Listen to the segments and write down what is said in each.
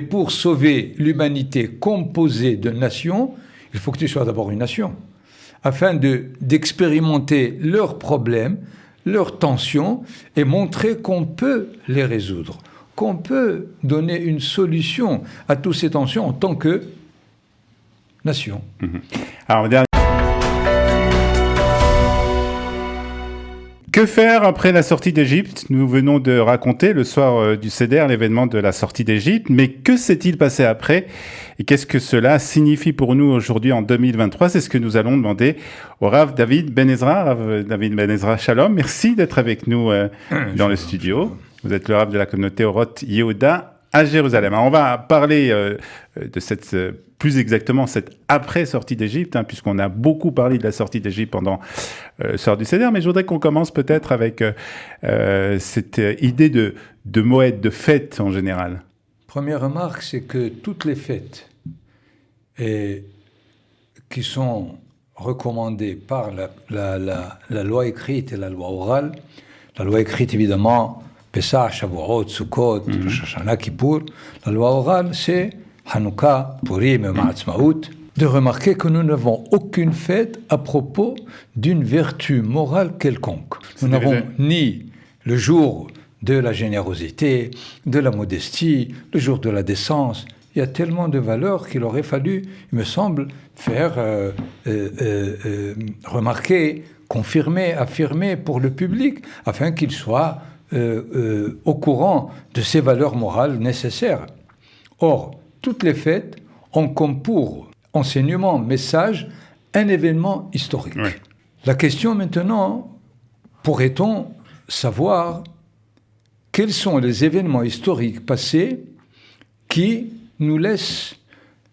pour sauver l'humanité composée de nations, il faut que tu sois d'abord une nation, afin d'expérimenter leurs problèmes, leurs tensions, et montrer qu'on peut les résoudre, qu'on peut donner une solution à toutes ces tensions en tant que nation. Alors, que faire après la sortie d'Égypte ? Nous venons de raconter le soir du Seder l'événement de la sortie d'Égypte, mais que s'est-il passé après ? Et qu'est-ce que cela signifie pour nous aujourd'hui en 2023 ? C'est ce que nous allons demander au Rav David Ben Ezra. Rav David Ben Ezra, shalom, merci d'être avec nous dans le studio. Vous êtes le Rav de la communauté Oroth Yehuda à Jérusalem. Alors on va parler de cette... plus exactement cette après-sortie d'Égypte, puisqu'on a beaucoup parlé de la sortie d'Égypte pendant le soir du Seder, mais je voudrais qu'on commence peut-être avec cette idée de Moed, de fête en général. Première remarque, c'est que toutes les fêtes qui sont recommandées par la loi écrite et la loi orale, la loi écrite évidemment, Pesach, Shavuot, Sukkot, Rosh Hashanah, Kippour, la loi orale c'est Hanouka, Purim et Ma'atzmaout, de remarquer que nous n'avons aucune fête à propos d'une vertu morale quelconque. Nous n'avons ni le jour de la générosité, de la modestie, le jour de la décence. Il y a tellement de valeurs qu'il aurait fallu, il me semble, faire remarquer, confirmer, affirmer pour le public, afin qu'il soit au courant de ces valeurs morales nécessaires. Or, toutes les fêtes ont comme pour enseignement, message, un événement historique. Oui. La question maintenant, pourrait-on savoir quels sont les événements historiques passés qui nous laissent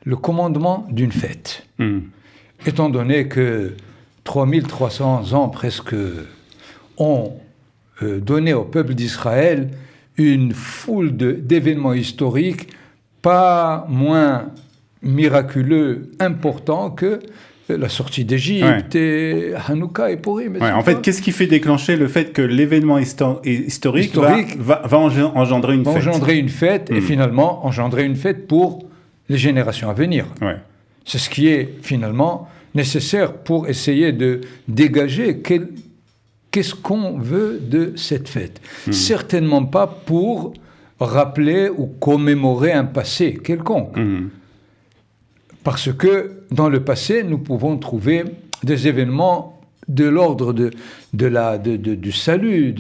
le commandement d'une fête ? Étant donné que 3300 ans presque ont donné au peuple d'Israël une foule d'événements historiques pas moins miraculeux, importants que la sortie d'Égypte et Hanouka et Purim. En fait, qu'est-ce qui fait déclencher le fait que l'événement historique va engendrer une fête ? Engendrer une fête et finalement engendrer une fête pour les générations à venir. C'est ce qui est finalement nécessaire pour essayer de dégager qu'est-ce qu'on veut de cette fête. Certainement pas pour rappeler ou commémorer un passé quelconque. Parce que dans le passé, nous pouvons trouver des événements de l'ordre du salut.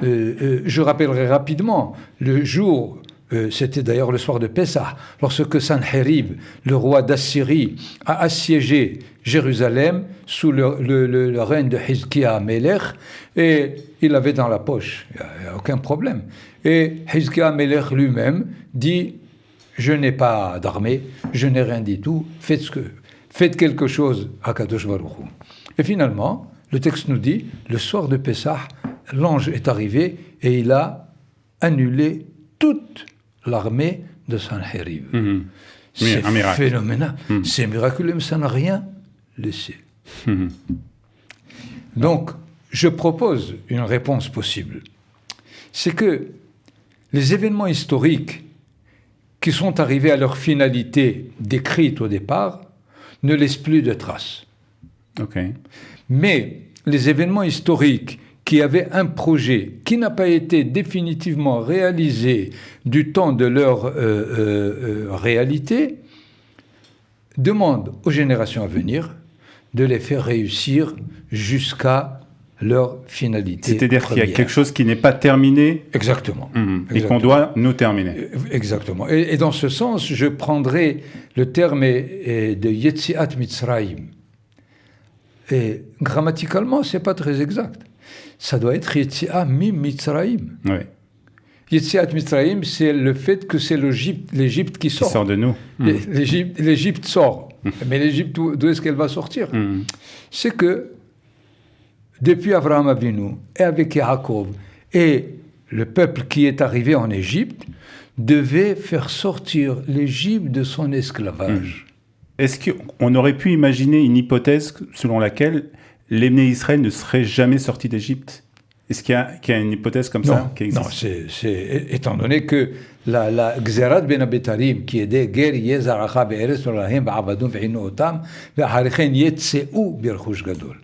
Je rappellerai rapidement le jour, c'était d'ailleurs le soir de Pessah, lorsque Sanherib, le roi d'Assyrie, a assiégé Jérusalem sous le règne de Hizkiya Amelech, et il avait dans la poche, il n'y a aucun problème. Et Hizkiya Amelech lui-même dit « Je n'ai pas d'armée, je n'ai rien du tout, faites quelque chose à Kadosh Baruch Hu. » Et finalement, le texte nous dit, le soir de Pessah, l'ange est arrivé et il a annulé toute l'armée de Sanherib. C'est phénoménal, c'est miraculeux, mais ça n'a rien laissé. Donc, je propose une réponse possible. C'est que les événements historiques qui sont arrivés à leur finalité décrite au départ ne laissent plus de traces. Mais les événements historiques qui avaient un projet qui n'a pas été définitivement réalisé du temps de leur réalité demandent aux générations à venir de les faire réussir jusqu'à leur finalité. C'est-à-dire qu'il y a quelque chose qui n'est pas terminé. Exactement. Et qu'on doit nous terminer. Exactement. Et dans ce sens, je prendrai le terme de Yetziat Mitzrayim. Et grammaticalement, ce n'est pas très exact. Ça doit être Yetziat Mitzrayim. Yetziat Mitzrayim, c'est le fait que c'est l'Égypte qui sort. Qui sort de nous. L'Égypte sort. Mais l'Égypte, d'où est-ce qu'elle va sortir ? C'est que depuis Avraham Avinu et avec Yaakov et le peuple qui est arrivé en Égypte devait faire sortir l'Égypte de son esclavage. Est-ce qu'on aurait pu imaginer une hypothèse selon laquelle les Bnei Israël ne seraient jamais sortis d'Égypte ? Est-ce qu'il y a une hypothèse comme ça qui existe? Non, c'est étant donné que la Gzerat ben Abetarim, qui est des guerres, Yezaracha be'eretz Orahim ba'avadum ve'inu otam, ve'acharichen yetzeu birchush gadol.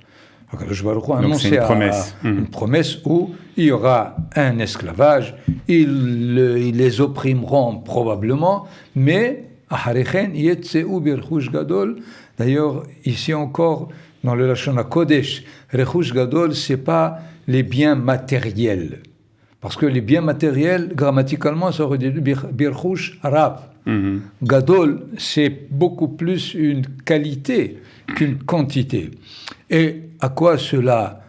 Donc c'est une promesse. Une promesse où il y aura un esclavage, ils les opprimeront probablement, mais acharichen yetzeu birchush gadol. D'ailleurs, ici encore, dans le Lashon HaKodesh, rechush gadol, c'est pas les biens matériels. Parce que les biens matériels, grammaticalement, ça aurait dit birchush rav. Gadol, c'est beaucoup plus une qualité qu'une quantité. Et à quoi cela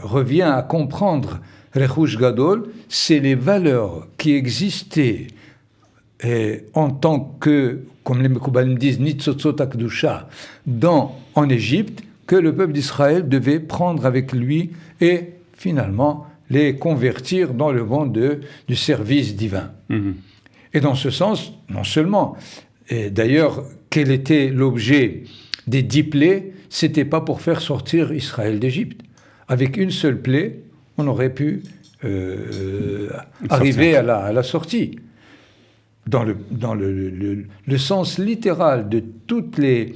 revient à comprendre rechush gadol? C'est les valeurs qui existaient en tant que, comme les Mekoubalim disent, nitzotzot akdusha, en Égypte, que le peuple d'Israël devait prendre avec lui et finalement les convertir dans le monde du service divin. Et dans ce sens, non seulement, et d'ailleurs, quel était l'objet des 10 plaies? C'était pas pour faire sortir Israël d'Égypte. Avec une seule plaie, on aurait pu arriver à la sortie. Dans le sens littéral de toutes les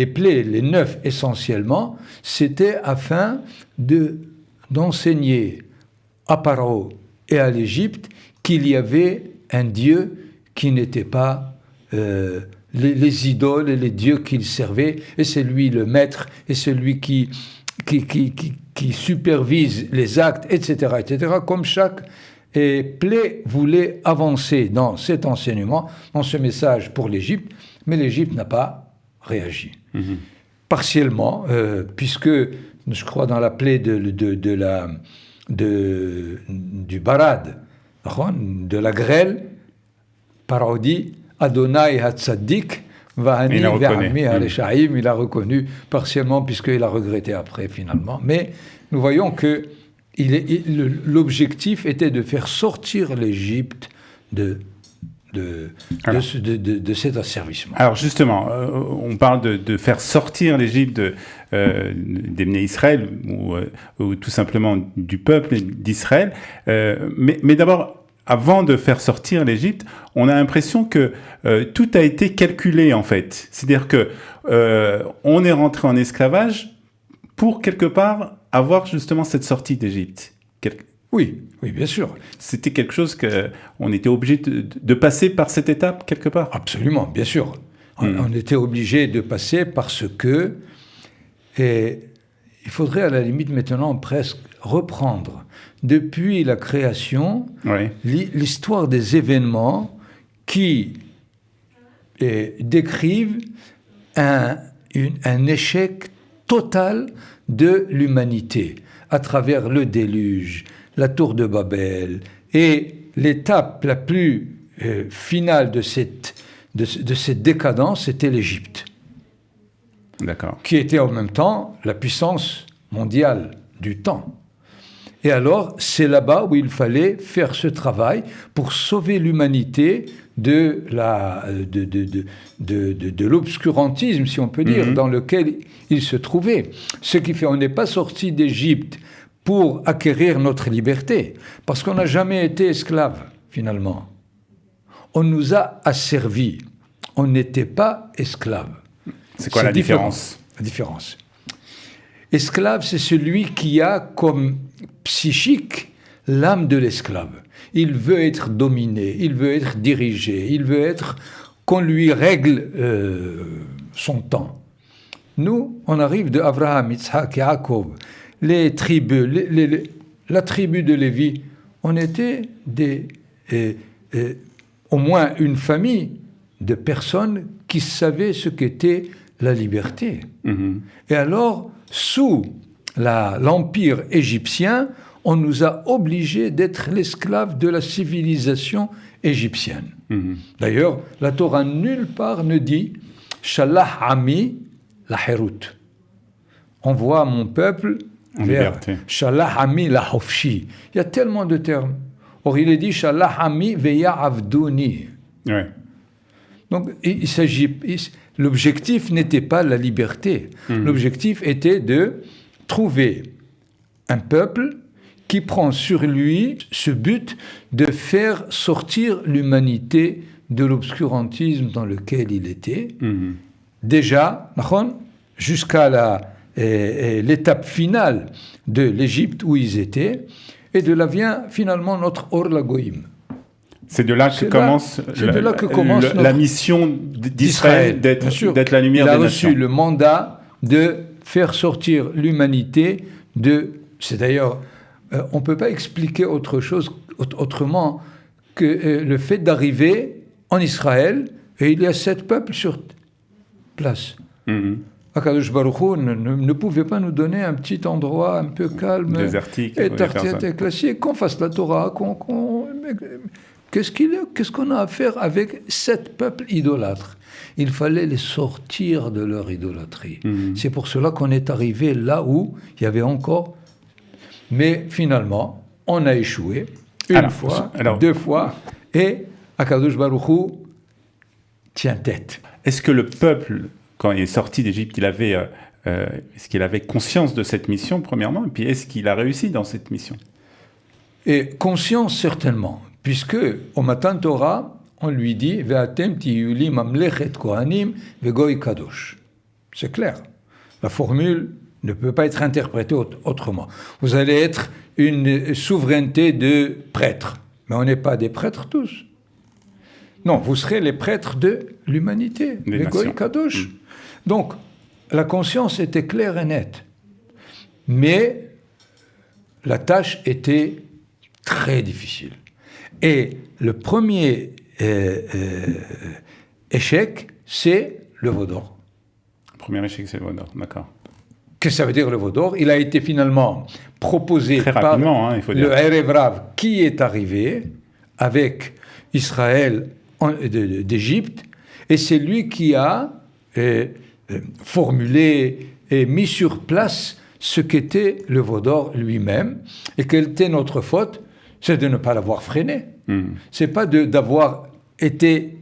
plaies, les 9 essentiellement, c'était afin d'enseigner à Paro et à l'Égypte qu'il y avait un Dieu qui n'était pas les idoles et les dieux qu'ils servaient, et c'est lui le maître, et c'est lui qui supervise les actes, etc., etc., comme chaque plaie voulait avancer dans cet enseignement, dans ce message pour l'Égypte, mais l'Égypte n'a pas réagi. Partiellement, puisque, je crois, dans la plaie du barad, de la grêle, Paro dit Adonai Hatzadik Vahani Ve'ami Hareshaim. Il a reconnu partiellement, puisqu'il a regretté après, finalement. Mais nous voyons que l'objectif était de faire sortir l'Égypte de cet asservissement. Alors justement, on parle de faire sortir l'Égypte d'Ebné Israël, ou tout simplement du peuple d'Israël. Mais d'abord, avant de faire sortir l'Égypte, on a l'impression que tout a été calculé, en fait. C'est-à-dire que on est rentré en esclavage pour, quelque part, avoir justement cette sortie d'Égypte. Oui, bien sûr. C'était quelque chose qu'on était obligé de passer par cette étape, quelque part? Absolument, bien sûr. On était obligé de passer parce que, et il faudrait à la limite maintenant presque reprendre, depuis la création, l'histoire des événements qui décrivent un échec total de l'humanité, à travers le déluge, la tour de Babel, et l'étape la plus finale de cette décadence, c'était l'Égypte. D'accord. Qui était en même temps la puissance mondiale du temps. Et alors, c'est là-bas où il fallait faire ce travail pour sauver l'humanité de l'obscurantisme, si on peut dire, dans lequel il se trouvait. Ce qui fait qu'on n'est pas sorti d'Égypte pour acquérir notre liberté, parce qu'on n'a jamais été esclave, finalement. On nous a asservis. On n'était pas esclave. C'est quoi la différence? La différence. Esclave, c'est celui qui a comme psychique l'âme de l'esclave. Il veut être dominé, il veut être dirigé, il veut qu'on lui règle son temps. Nous, on arrive de Abraham, Yitzhak, Yaakov, les tribus, la tribu de Lévi, on était au moins une famille de personnes qui savaient ce qu'était la liberté. Et alors, sous l'empire égyptien, on nous a obligés d'être l'esclave de la civilisation égyptienne. D'ailleurs, la Torah nulle part ne dit « Shalach ami la herut ». Envoie mon peuple vers « Shalach ami la hofshi ». Il y a tellement de termes. Or, il est dit « Shalach ami veya avduni ». Donc, l'objectif n'était pas la liberté. L'objectif était de trouver un peuple qui prend sur lui ce but de faire sortir l'humanité de l'obscurantisme dans lequel il était. Déjà, jusqu'à l'étape finale de l'Égypte où ils étaient, et de là vient finalement notre Or Lagoïm. C'est de là que commence la mission d'Israël d'être la lumière des nations. Il a reçu le mandat de faire sortir l'humanité de... C'est d'ailleurs... on ne peut pas expliquer autrement que le fait d'arriver en Israël, et il y a 7 peuples sur place. Akadosh Baruch Hu ne pouvait pas nous donner un petit endroit un peu calme, désertique, et classique, qu'on fasse la Torah, Qu'est-ce qu'on a à faire avec 7 peuples idolâtres? Il fallait les sortir de leur idolâtrie. C'est pour cela qu'on est arrivé là où il y avait encore... Mais finalement, on a échoué une fois, 2 fois, et Akadosh Baruch Hu tient tête. Est-ce que le peuple, quand il est sorti d'Égypte, est-ce qu'il avait conscience de cette mission, premièrement, et puis est-ce qu'il a réussi dans cette mission? Et conscience, certainement, puisque au Matan Torah, on lui dit « Ve'atem tiyu li mamlechet kohanim ve'goy kadosh ». C'est clair. La formule ne peut pas être interprétée autrement. Vous allez être une souveraineté de prêtres. Mais on n'est pas des prêtres tous. Non, vous serez les prêtres de l'humanité, les Goy Kadosh. Donc, la conscience était claire et nette. Mais la tâche était très difficile. Et le premier échec, c'est le veau d'or. Le premier échec, c'est le veau d'or, d'accord. Qu'est-ce que ça veut dire le veau d'or? Il a été finalement proposé par le Erev Rav qui est arrivé avec Israël d'Égypte, et c'est lui qui a formulé et mis sur place ce qu'était le veau d'or lui-même, et quelle était notre faute, c'est de ne pas l'avoir freiné. C'est pas d'avoir été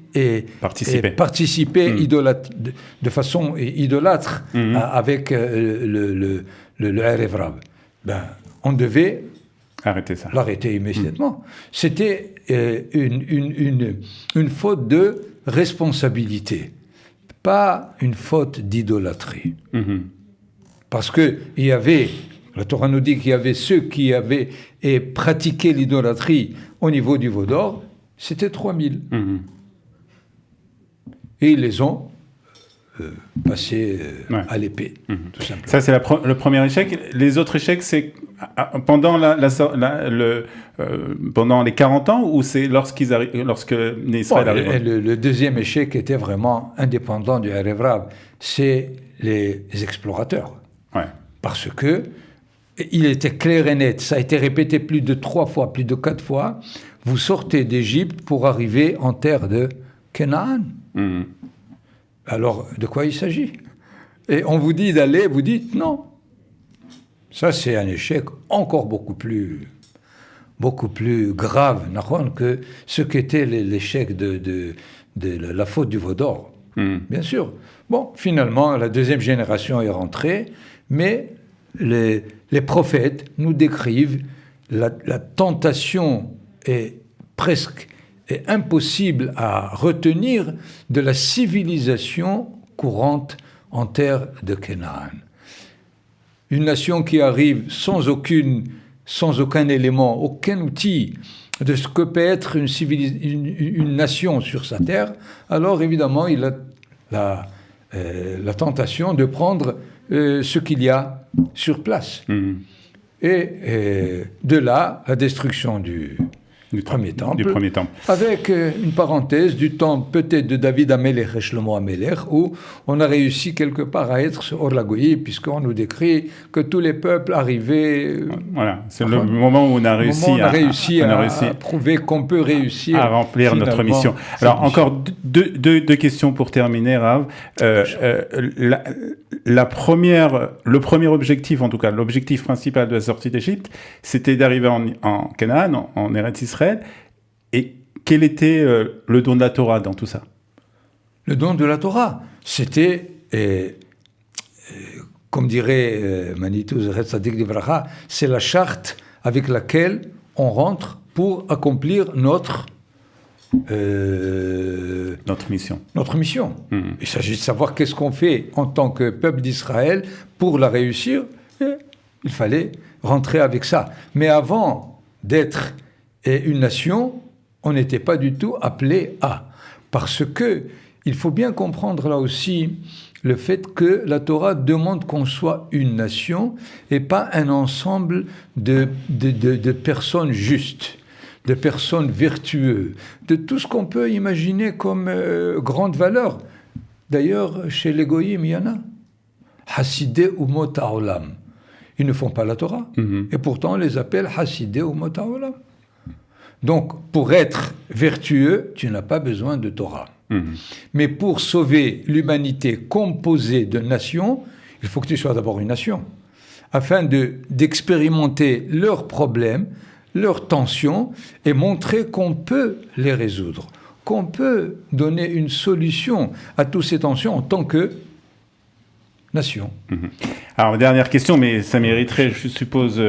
participer de façon idolâtre avec le Erev Rav. On devait l'arrêter immédiatement. C'était une faute de responsabilité, pas une faute d'idolâtrie. Parce qu'il y avait, la Torah nous dit qu'il y avait ceux qui avaient pratiqué l'idolâtrie au niveau du veau d'or, c'était 3000. Et ils les ont passés à l'épée, tout simplement. Ça, c'est le premier échec. Les autres échecs, c'est pendant pendant les 40 ans, ou c'est lorsque Israël arrive? Le deuxième échec était vraiment indépendant du Erev Rav. C'est les explorateurs. Parce que il était clair et net. Ça a été répété plus de 3 fois, plus de 4 fois. Vous sortez d'Égypte pour arriver en terre de Canaan. Alors, de quoi il s'agit? Et on vous dit d'aller, vous dites non. Ça, c'est un échec encore beaucoup plus grave que ce qu'était l'échec de la faute du veau d'or. Bien sûr. Bon, finalement, la deuxième génération est rentrée, mais les prophètes nous décrivent la tentation est presque impossible à retenir de la civilisation courante en terre de Canaan. Une nation qui arrive sans aucun élément, aucun outil de ce que peut être une nation sur sa terre, alors évidemment il a la tentation de prendre ce qu'il y a sur place. Et de là, la destruction du premier temple, avec une parenthèse du temps peut-être de David Amelech et Shlomo Amelech, où on a réussi quelque part à être Or Lagoï, puisqu'on nous décrit que tous les peuples arrivaient... Voilà, c'est le moment où on a réussi à prouver qu'on peut réussir à remplir notre mission. Alors, encore deux questions pour terminer, Rav. Le premier objectif, en tout cas, l'objectif principal de la sortie d'Égypte, c'était d'arriver en Canaan, en Eretz Israël. Et quel était le don de la Torah dans tout ça? Le don de la Torah, c'était comme dirait Manitou Zechet Tzadik Livracha, c'est la charte avec laquelle on rentre pour accomplir notre mission. Notre mission. Il s'agit de savoir qu'est-ce qu'on fait en tant que peuple d'Israël pour la réussir. Et il fallait rentrer avec ça. Mais avant d'être une nation, on n'était pas du tout appelé à. Parce que il faut bien comprendre là aussi le fait que la Torah demande qu'on soit une nation et pas un ensemble de personnes justes, de personnes vertueuses, de tout ce qu'on peut imaginer comme grande valeur. D'ailleurs, chez les Goïm, il y en a. Hassidé Umot Haolam. Ils ne font pas la Torah. Et pourtant, on les appelle Hassidé Umot Haolam. Donc, pour être vertueux, tu n'as pas besoin de Torah. Mais pour sauver l'humanité composée de nations, il faut que tu sois d'abord une nation, afin d'expérimenter leurs problèmes, leurs tensions, et montrer qu'on peut les résoudre, qu'on peut donner une solution à toutes ces tensions en tant que nation. Alors, dernière question, mais ça mériterait, je suppose,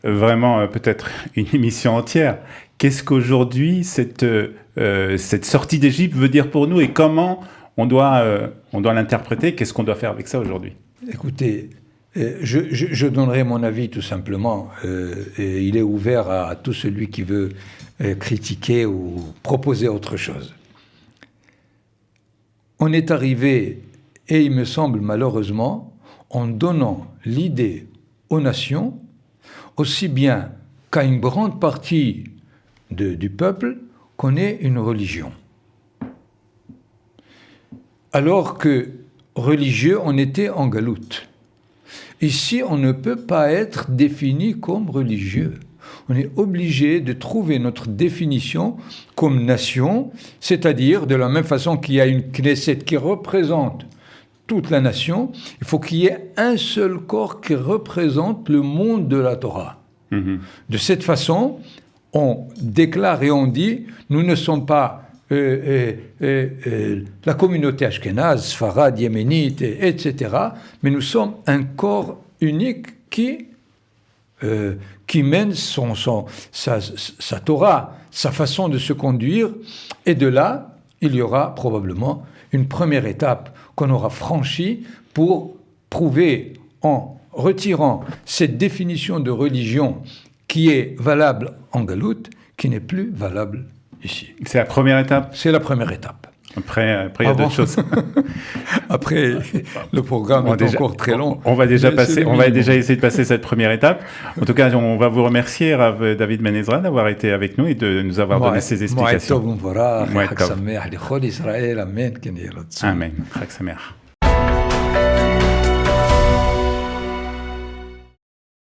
vraiment peut-être une émission entière. Qu'est-ce qu'aujourd'hui cette sortie d'Égypte veut dire pour nous et comment on doit l'interpréter? Qu'est-ce qu'on doit faire avec ça aujourd'hui? Écoutez, je donnerai mon avis tout simplement. Et il est ouvert à tout celui qui veut critiquer ou proposer autre chose. On est arrivé, et il me semble malheureusement, en donnant l'idée aux nations, aussi bien qu'à une grande partie du peuple, qu'on ait une religion. Alors que religieux, on était en galoute. Ici, on ne peut pas être défini comme religieux. On est obligé de trouver notre définition comme nation, c'est-à-dire de la même façon qu'il y a une Knesset qui représente toute la nation, il faut qu'il y ait un seul corps qui représente le monde de la Torah. De cette façon, on déclare et on dit, nous ne sommes pas la communauté ashkénaze, sfarade, yéménite, etc., mais nous sommes un corps unique qui mène sa Torah, sa façon de se conduire, et de là, il y aura probablement une première étape qu'on aura franchie pour prouver, en retirant cette définition de religion qui est valable en Galoute, qui n'est plus valable ici. C'est la première étape? C'est la première étape. Après il y a d'autres choses. Après, le programme est encore très long. On va déjà essayer de passer cette première étape. En tout cas, on va vous remercier, Rav David Ben Ezra, d'avoir été avec nous et de nous avoir donné ces explications. Amen. Chag Sameach.